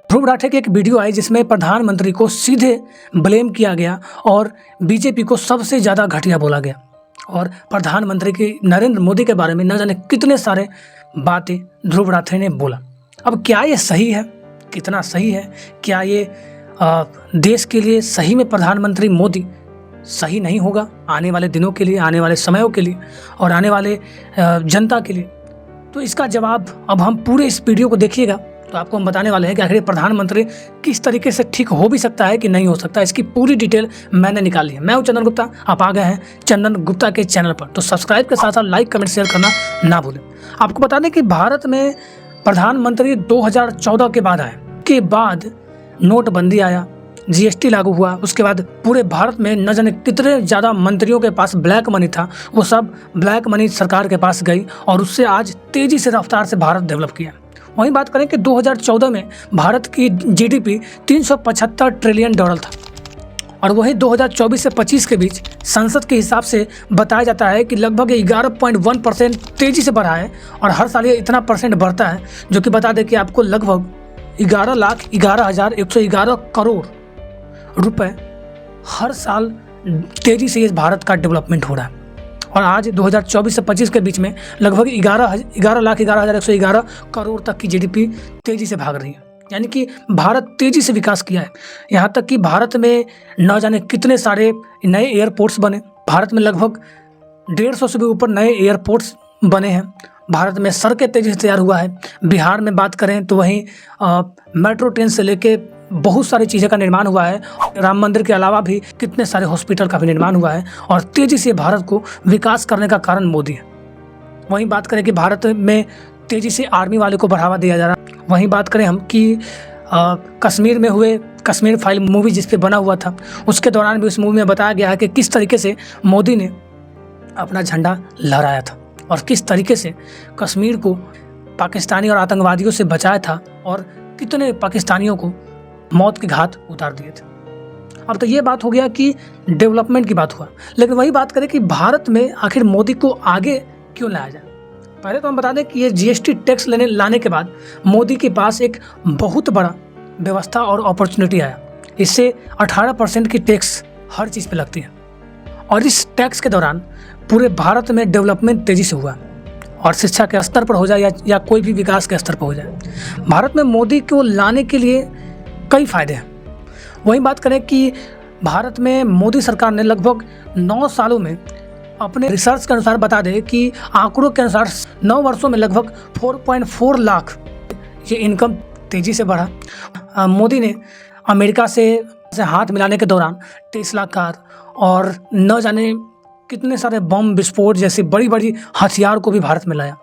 ध्रुव राठे की एक वीडियो आई जिसमें प्रधानमंत्री को सीधे ब्लेम किया गया और बीजेपी को सबसे ज़्यादा घटिया बोला गया और प्रधानमंत्री की नरेंद्र मोदी के बारे में न जाने कितने सारे बातें ध्रुव राठे ने बोला। अब क्या ये सही है, कितना सही है, क्या ये देश के लिए सही में प्रधानमंत्री मोदी सही नहीं होगा आने वाले दिनों के लिए, आने वाले समयों के लिए और आने वाले जनता के लिए? तो इसका जवाब अब हम पूरे इस वीडियो को देखिएगा तो आपको हम बताने वाले हैं कि आखिर प्रधानमंत्री किस तरीके से ठीक हो भी सकता है कि नहीं हो सकता। इसकी पूरी डिटेल मैंने निकाली है। मैं हूं चंदन गुप्ता, आप आ गए हैं चंदन गुप्ता के चैनल पर, तो सब्सक्राइब के साथ साथ लाइक कमेंट शेयर करना ना भूलें। आपको बता दें कि भारत में प्रधानमंत्री 2014 के बाद आए, के बाद नोटबंदी आया, जीएसटी लागू हुआ, उसके बाद पूरे भारत में न जाने कितने ज़्यादा मंत्रियों के पास ब्लैक मनी था, वो सब ब्लैक मनी सरकार के पास गई और उससे आज तेज़ी से रफ्तार से भारत डेवलप किया। वहीं बात करें कि 2014 में भारत की जीडीपी 375 ट्रिलियन डॉलर था और वहीं 2024 से 25 के बीच संसद के हिसाब से बताया जाता है कि लगभग 11.1% तेज़ी से बढ़ा है और हर साल ये इतना परसेंट बढ़ता है जो कि बता दें कि आपको लगभग 11,11,111 करोड़ रुपए हर साल तेज़ी से इस भारत का डेवलपमेंट हो रहा है। और आज 2024 से 25 के बीच में लगभग 11,11,111 करोड़ तक की जीडीपी तेज़ी से भाग रही है, यानी कि भारत तेज़ी से विकास किया है। यहाँ तक कि भारत में न जाने कितने सारे नए एयरपोर्ट्स बने, भारत में लगभग 150 से भी ऊपर नए एयरपोर्ट्स बने हैं, भारत में सड़कें तेज़ी से तैयार हुआ है। बिहार में बात करें तो वहीं मेट्रो ट्रेन से लेके बहुत सारी चीज़ों का निर्माण हुआ है। राम मंदिर के अलावा भी कितने सारे हॉस्पिटल का भी निर्माण हुआ है और तेज़ी से भारत को विकास करने का कारण मोदी है। वहीं बात करें कि भारत में तेज़ी से आर्मी वाले को बढ़ावा दिया जा रहा है। वहीं बात करें हम कि कश्मीर में हुए कश्मीर फाइल मूवी जिस पे बना हुआ था, उसके दौरान भी उस मूवी में बताया गया है कि किस तरीके से मोदी ने अपना झंडा लहराया था और किस तरीके से कश्मीर को पाकिस्तानी और आतंकवादियों से बचाया था और कितने पाकिस्तानियों को मौत के घाट उतार दिए थे। अब तो ये बात हो गया कि डेवलपमेंट की बात हुआ, लेकिन वही बात करें कि भारत में आखिर मोदी को आगे क्यों लाया जाए। पहले तो हम बता दें कि ये जीएसटी टैक्स लाने के बाद मोदी के पास एक बहुत बड़ा व्यवस्था और अपॉर्चुनिटी आया। इससे 18% की टैक्स हर चीज़ पे लगती है और इस टैक्स के दौरान पूरे भारत में डेवलपमेंट तेज़ी से हुआ और शिक्षा के स्तर पर हो जाए या कोई भी विकास के स्तर पर हो जाए। भारत में मोदी को लाने के लिए कई फायदे हैं। वहीं बात करें कि भारत में मोदी सरकार ने लगभग 9 सालों में अपने रिसर्च के अनुसार बता दें कि आंकड़ों के अनुसार 9 वर्षों में लगभग 4.4 लाख ये इनकम तेज़ी से बढ़ा। मोदी ने अमेरिका से हाथ मिलाने के दौरान टेस्ला कार और न जाने कितने सारे बम विस्फोट जैसी बड़ी बड़ी हथियार को भी भारत में लाया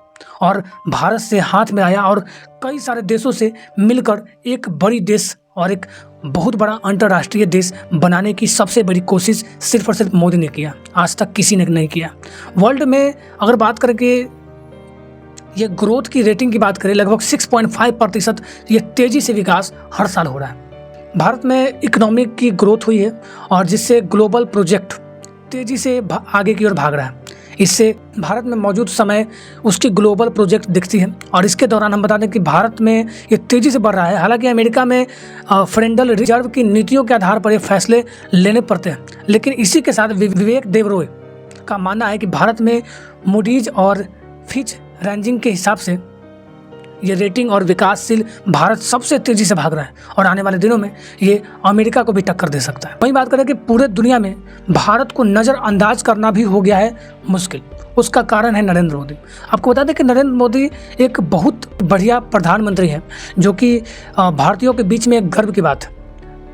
और भारत से हाथ मिलाया और कई सारे देशों से मिलकर एक बड़ी देश और एक बहुत बड़ा अंतर्राष्ट्रीय देश बनाने की सबसे बड़ी कोशिश सिर्फ और सिर्फ मोदी ने किया, आज तक किसी ने नहीं किया। वर्ल्ड में अगर बात करें कि ये ग्रोथ की रेटिंग की बात करें, लगभग 6.5% ये तेज़ी से विकास हर साल हो रहा है। भारत में इकोनॉमिक की ग्रोथ हुई है और जिससे ग्लोबल प्रोजेक्ट तेज़ी से आगे की ओर भाग रहा है। इससे भारत में मौजूद समय उसकी ग्लोबल प्रोजेक्ट दिखती है और इसके दौरान हम बता दें कि भारत में ये तेज़ी से बढ़ रहा है। हालांकि अमेरिका में फेडरल रिजर्व की नीतियों के आधार पर ये फैसले लेने पड़ते हैं, लेकिन इसी के साथ विवेक देबरॉय का मानना है कि भारत में मूडीज और फिच रैंकिंग के हिसाब से ये रेटिंग और विकासशील भारत सबसे तेज़ी से भाग रहा है और आने वाले दिनों में ये अमेरिका को भी टक्कर दे सकता है। वहीं बात करें कि पूरे दुनिया में भारत को नज़रअंदाज करना भी हो गया है मुश्किल। उसका कारण है नरेंद्र मोदी। आपको बता दें कि नरेंद्र मोदी एक बहुत बढ़िया प्रधानमंत्री है जो कि भारतीयों के बीच में एक गर्व की बात है।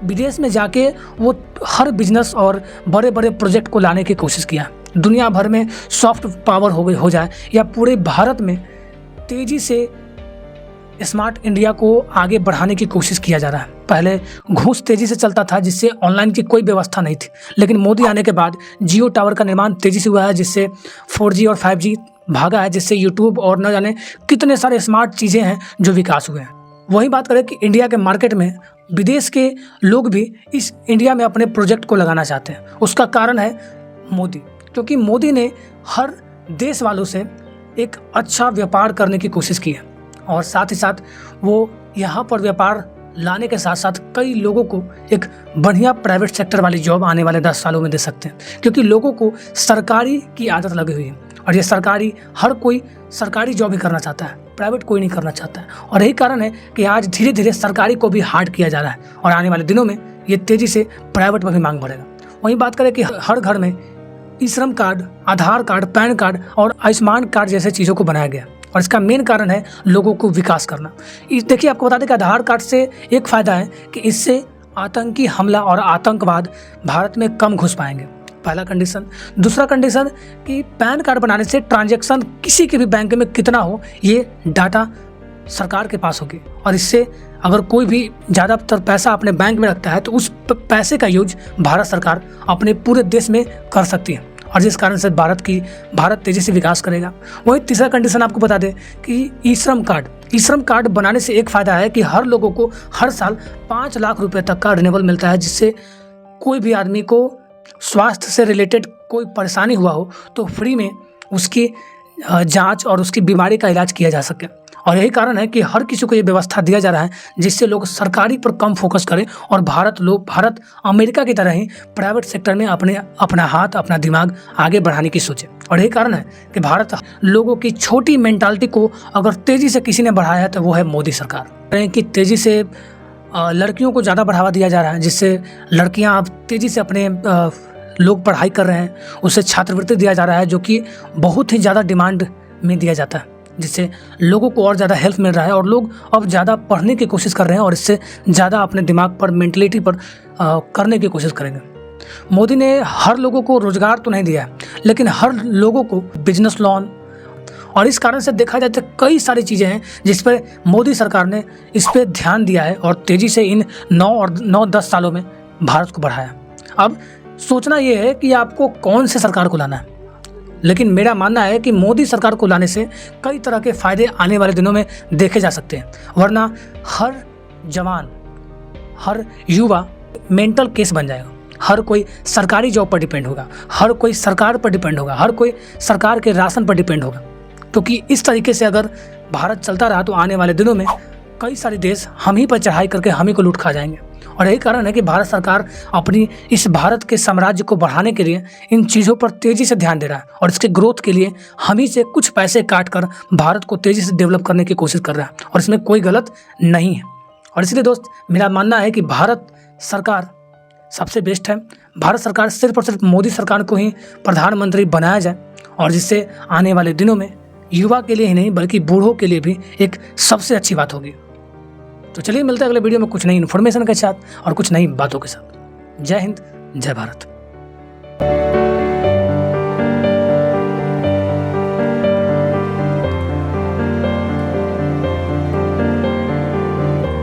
विदेश में जाके वो हर बिजनेस और बड़े बड़े प्रोजेक्ट को लाने की कोशिश किया। दुनिया भर में सॉफ्ट पावर हो जाए या पूरे भारत में तेज़ी से स्मार्ट इंडिया को आगे बढ़ाने की कोशिश किया जा रहा है। पहले घूस तेज़ी से चलता था जिससे ऑनलाइन की कोई व्यवस्था नहीं थी, लेकिन मोदी आने के बाद जियो टावर का निर्माण तेज़ी से हुआ है जिससे 4G और 5G भागा है, जिससे यूट्यूब और न जाने कितने सारे स्मार्ट चीज़ें हैं जो विकास हुए हैं। वहीं बात करें कि इंडिया के मार्केट में विदेश के लोग भी इस इंडिया में अपने प्रोजेक्ट को लगाना चाहते हैं। उसका कारण है मोदी, क्योंकि मोदी ने हर देश वालों से एक अच्छा व्यापार करने की कोशिश की है। और साथ ही साथ वो यहाँ पर व्यापार लाने के साथ साथ कई लोगों को एक बढ़िया प्राइवेट सेक्टर वाली जॉब आने वाले 10 सालों में दे सकते हैं, क्योंकि लोगों को सरकारी की आदत लगी हुई है और ये सरकारी, हर कोई सरकारी जॉब ही करना चाहता है, प्राइवेट कोई नहीं करना चाहता है। और यही कारण है कि आज धीरे धीरे सरकारी को भी हार्ड किया जा रहा है और आने वाले दिनों में ये तेज़ी से प्राइवेट में भी मांग बढ़ेगा। वहीं बात करें कि हर घर में ई श्रम कार्ड, आधार कार्ड, पैन कार्ड और आयुष्मान कार्ड जैसे चीज़ों को बनाया गया और इसका मेन कारण है लोगों को विकास करना। देखिए, आपको बता दें कि आधार कार्ड से एक फ़ायदा है कि इससे आतंकी हमला और आतंकवाद भारत में कम घुस पाएंगे, पहला कंडीशन। दूसरा कंडीशन कि पैन कार्ड बनाने से ट्रांजैक्शन किसी के भी बैंक में कितना हो, ये डाटा सरकार के पास होगी और इससे अगर कोई भी ज़्यादातर पैसा अपने बैंक में रखता है तो उस पैसे का यूज भारत सरकार अपने पूरे देश में कर सकती है और जिस कारण से भारत तेज़ी से विकास करेगा। वही तीसरा कंडीशन आपको बता दें कि ई श्रम कार्ड बनाने से एक फ़ायदा है कि हर लोगों को हर साल 5 लाख रुपए तक का रिन्यूअल मिलता है, जिससे कोई भी आदमी को स्वास्थ्य से रिलेटेड कोई परेशानी हुआ हो तो फ्री में उसकी जांच और उसकी बीमारी का इलाज किया जा सके। और यही कारण है कि हर किसी को ये व्यवस्था दिया जा रहा है जिससे लोग सरकारी पर कम फोकस करें और भारत अमेरिका की तरह ही प्राइवेट सेक्टर में अपना हाथ, अपना दिमाग आगे बढ़ाने की सोचे। और यही कारण है कि भारत लोगों की छोटी मेंटालिटी को अगर तेज़ी से किसी ने बढ़ाया है तो वो है मोदी सरकार। कि तेज़ी से लड़कियों को ज़्यादा बढ़ावा दिया जा रहा है, जिससे लड़कियाँ अब तेज़ी से अपने लोग पढ़ाई कर रहे हैं, उससे छात्रवृत्ति दिया जा रहा है जो कि बहुत ही ज़्यादा डिमांड में दिया जाता है, जिससे लोगों को और ज़्यादा हेल्प मिल रहा है और लोग अब ज़्यादा पढ़ने की कोशिश कर रहे हैं और इससे ज़्यादा अपने दिमाग पर, मेंटलिटी पर करने की कोशिश करेंगे। मोदी ने हर लोगों को रोजगार तो नहीं दिया है, लेकिन हर लोगों को बिजनेस लोन, और इस कारण से देखा जाए तो कई सारी चीज़ें हैं जिस पर मोदी सरकार ने इस पर ध्यान दिया है और तेज़ी से इन 9-10 सालों में भारत को बढ़ाया। अब सोचना ये है कि आपको कौन से सरकार को लाना है, लेकिन मेरा मानना है कि मोदी सरकार को लाने से कई तरह के फ़ायदे आने वाले दिनों में देखे जा सकते हैं, वरना हर जवान, हर युवा मेंटल केस बन जाएगा। हर कोई सरकारी जॉब पर डिपेंड होगा, हर कोई सरकार पर डिपेंड होगा, हर कोई सरकार के राशन पर डिपेंड होगा, क्योंकि इस तरीके से अगर भारत चलता रहा तो आने वाले दिनों में कई सारे देश हम ही पर चढ़ाई करके हम ही को लूट खा जाएंगे। और यही कारण है कि भारत सरकार अपनी इस भारत के साम्राज्य को बढ़ाने के लिए इन चीज़ों पर तेज़ी से ध्यान दे रहा है और इसके ग्रोथ के लिए हम ही से कुछ पैसे काट कर भारत को तेज़ी से डेवलप करने की कोशिश कर रहा है और इसमें कोई गलत नहीं है। और इसलिए दोस्त, मेरा मानना है कि भारत सरकार सबसे बेस्ट है। भारत सरकार सिर्फ और सिर्फ मोदी सरकार को ही प्रधानमंत्री बनाया जाए और जिससे आने वाले दिनों में युवा के लिए ही नहीं बल्कि बूढ़ों के लिए भी एक सबसे अच्छी बात होगी। तो चलिए मिलते हैं अगले वीडियो में कुछ नई इन्फॉर्मेशन के साथ और कुछ नई बातों के साथ। जय हिंद, जय भारत।